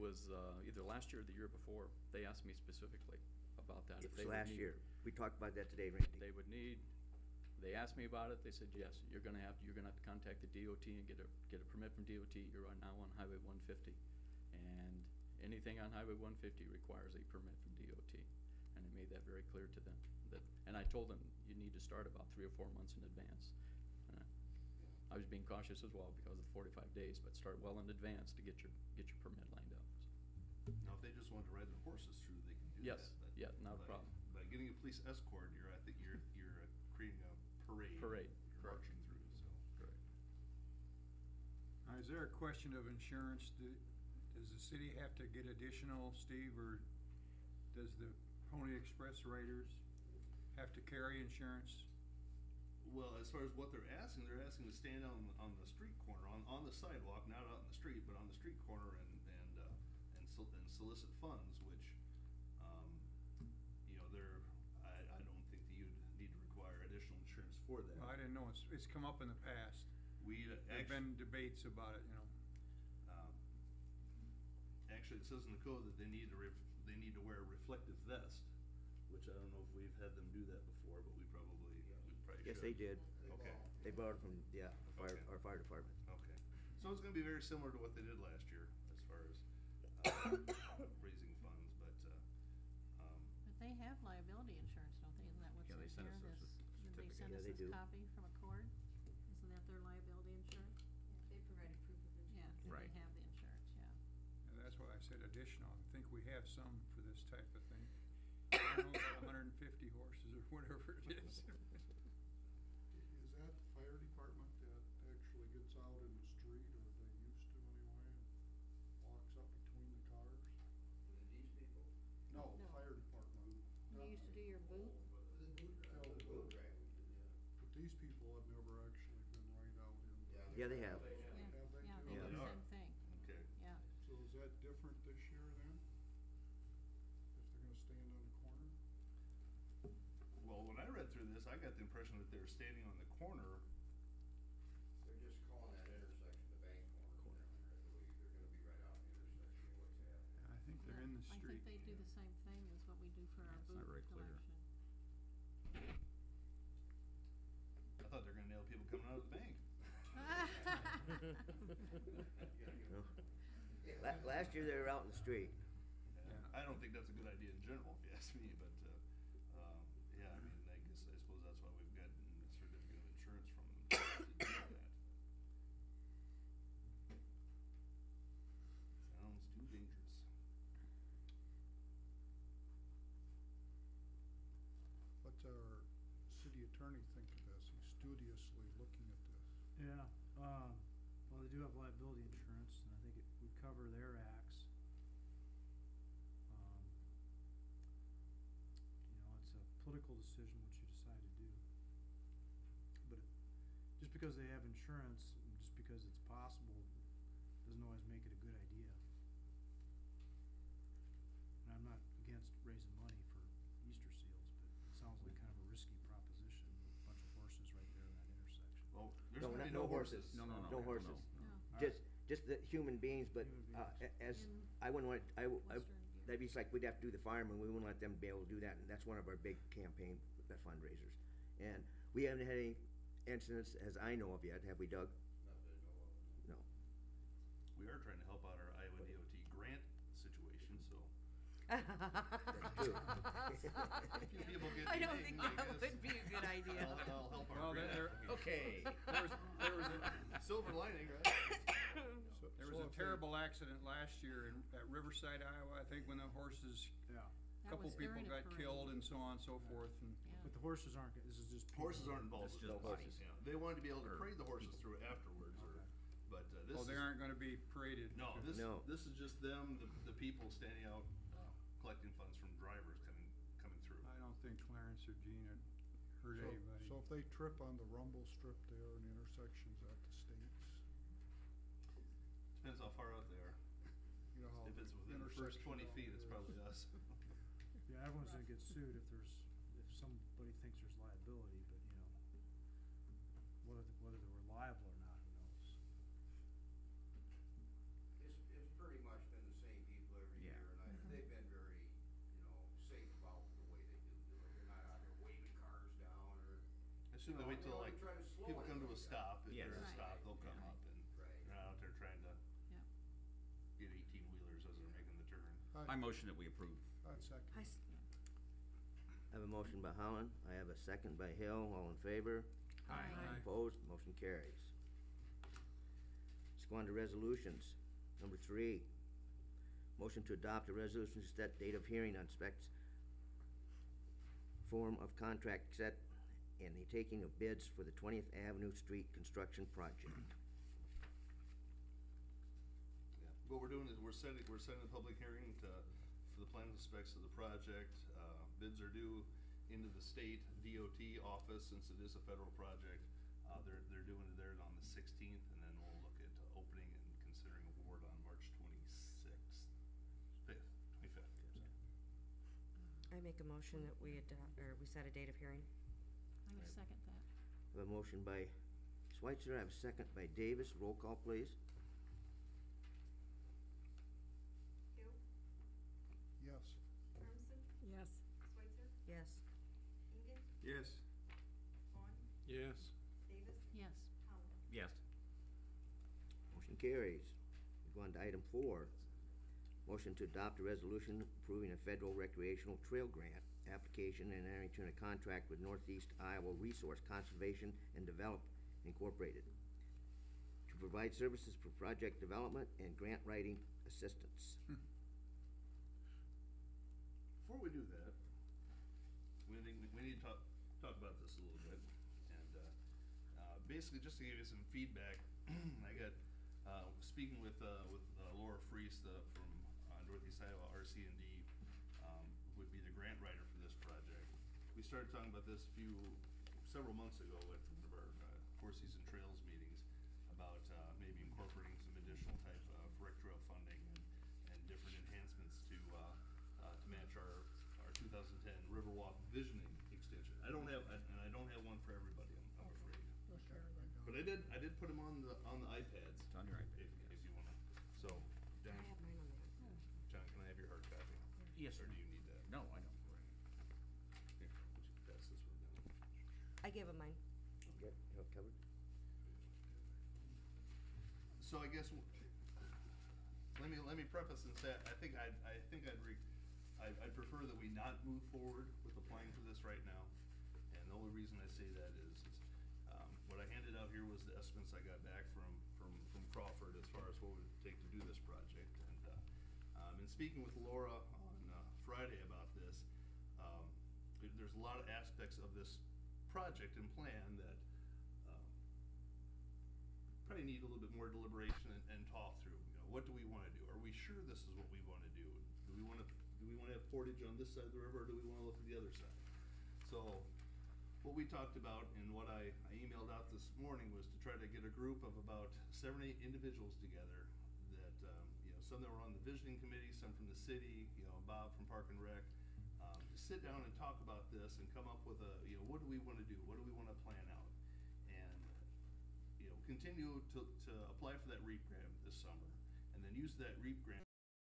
was either last year or the year before, they asked me specifically about that. It if was they would last need- year. We talked about that today, Randy. They would need, they asked me about it, they said, yes, you're gonna have to contact the DOT and get a permit from DOT. You're now on Highway 150. And anything on Highway 150 requires a permit from DOT. And I made that very clear to them. And I told them, you need to start about 3 or 4 months in advance. I was being cautious as well because of the 45 days, but start well in advance to get your permit lined up. Now, if they just wanted to ride their horses through, they can do that. Yes, but yeah, not a by- problem. By getting a police escort, I think you're creating a parade. Parade, You're correct. marching through, so. Correct. Is there a question of insurance? Does the city have to get additional, Steve, or does the Pony Express riders have to carry insurance? Well, as far as what they're asking to stand on the street corner, on the sidewalk, not out in the street, but on the street corner and solicit funds, which, I don't think that you'd need to require additional insurance for that. Well, I didn't know, it's come up in the past. There've been debates about it, Actually, it says in the code that they need to wear a reflective vest, which I don't know if we've had them do that before, but we probably should. Yes, they did. Okay. They borrowed it from, Okay. our fire department. Okay. So it's gonna be very similar to what they did last year as far as raising funds, but But they have liability insurance, don't they? Isn't that what's Yeah, in they sent here? us a Did they certificate. send Yeah, us they this do. copy from Accord? Isn't that their liability insurance? They provided proof of Yeah, insurance. so Right. they have the insurance, yeah. and that's why I said additional. I think we have some for this type of thing. I don't know, about 150 horses or whatever it is. Is that the fire department that actually gets out in the street, or they used to anyway, and walks up between the cars? These people? No, No. fire department. You used to do your boot? But these people have never actually been right out in. Yeah, they have. Yeah, Have they yeah, too? they Yeah. do They the are. same thing, okay. yeah. So is that different this year then? If they're gonna stand on the corner? Well, when I read through this, I got the impression that they were standing on the corner. They're just calling that intersection the bank corner. I believe they're gonna be right out in the intersection of what's happening. I think they're in the I street. think they do the same thing as what we do for our It's not very boot clear. collection. I thought they were gonna nail people coming out of the bank. No. Last year, they were out in the street. Yeah, I don't think that's a good idea in general, if you ask me, but, yeah, I mean, I suppose that's why we've gotten a certificate of insurance from them to do that. Sounds too dangerous. What's our city attorney think of this? He's studiously looking at this. Yeah, well, they do have liability insurance, and I think it would cover their acts. It's a political decision what you decide to do. But just because they have insurance, just because it's possible, doesn't always make it a good idea. And I'm not against raising money for Easter seals, but it sounds like kind of a risky proposition, with a bunch of horses right there in that intersection. Well, there's No, gonna be no no horses. horses. No horses. No. Just the human beings, but, Human beings. as, In I wouldn't want, Western gear. that'd be like, we'd have to do the firemen, we wouldn't let them be able to do that, and that's one of our big campaign fundraisers. And we haven't had any incidents, as I know of yet, have we, Doug? Not that I know of. No. We are trying to help out our Iowa DOT grant situation, so. That's true. A few people get I don't named, think I that guess. would be a good idea. I'll help Well, our grant. there- application. Okay. There was a, Silver lining, right? there was a terrible accident last year at Riverside, Iowa, I think, when the horses, Yeah, That couple was people during a got parade. killed and so on and so forth, and Yeah. but the horses aren't, this is just. Horses people. aren't involved That's with just this. horses. Yeah. They wanted to be able to parade the horses through it afterwards, or, but this oh, they is- aren't gonna be paraded. No, No. this is just them, the people standing out, collecting funds from drivers coming through. I don't think Clarence or Gene had hurt So- anybody. So if they trip on the rumble strip there in intersections at the states, Depends how far out they are. you know how. If it's within the first intersection 20 down feet, it's there is. probably us. Yeah, everyone's gonna get sued if somebody thinks there's liability, but, whether they're reliable or not, who knows? It's pretty much been the same people assume they wait till like, Try to slow people come to a anybody stop, if Yes. they're at a Right. stop, they'll come Right. up and Right. they're not out there trying to Yep. get 18-wheelers as they're making the turn. I motion that we approve. I'd second. I have a motion by Holland, I have a second by Hill, all in favor? Aye. Opposed, motion carries. Let's go on to resolutions. Number 3, motion to adopt a resolution to set date of hearing on specs, form of contract set, and the taking of bids for the 20th Avenue Street construction project. Yeah, what we're doing is we're setting a public hearing for the plans and specs of the project. Bids are due into the state DOT office, since it is a federal project. They're doing it there on the 16th, and then we'll look at opening and considering award on March 25th, I'm sorry. I make a motion that we adopt, or we set a date of hearing. I would second that. I have a motion by Schweitzer, I have a second by Davis, roll call please. Hill, Yes. Hermson, Yes. Schweitzer, yes. Engen, Yes. Vaughn, Yes. Davis, Yes. Holland. Yes. Motion carries. We go on to item 4. Motion to adopt a resolution approving a federal recreational trail grant application and entering into a contract with Northeast Iowa Resource Conservation and Develop Incorporated to provide services for project development and grant writing assistance. Before we do that, we need to talk about this a little bit, and, basically, just to give you some feedback, I got, speaking with Laura Freest, from, Northeast Iowa RC&D, who would be the grant writer for this project. We started talking about this several months ago at one of our, Four Season Trails meetings, about, maybe incorporating some additional type of rec trail funding and different enhancements to match our 2010 Riverwalk visioning extension. I don't have one for everybody, I'm afraid. But I did put them on the iPads. It's on your iPad, If you wanna, so, I John, have mine on there. John, can I have your hard copy? Yes, Or sir. do you need that? No, I don't. Here, would you pass this one down? I gave him mine. Get, you have it covered? So I guess, let me preface and say, I think I'd prefer that we not move forward with applying for this right now. And the only reason I say that is, what I handed out here was the estimates I got back from Crawford as far as what it would take to do this project. And, in speaking with Laura on, Friday about this, there's a lot of aspects of this project and plan that, probably need a little bit more deliberation and talk through. You know, what do we wanna do? Are we sure this is what we wanna do? Do we wanna have portage on this side of the river, or do we wanna look at the other side? So, what we talked about and what I emailed out this morning was to try to get a group of about 7 or 8 individuals together that, some that were on the visioning committee, some from the city, Bob from Park and Rec, to sit down and talk about this and come up with what do we wanna do? What do we wanna plan out? And, continue to apply for that REAP grant this summer, and then use that REAP grant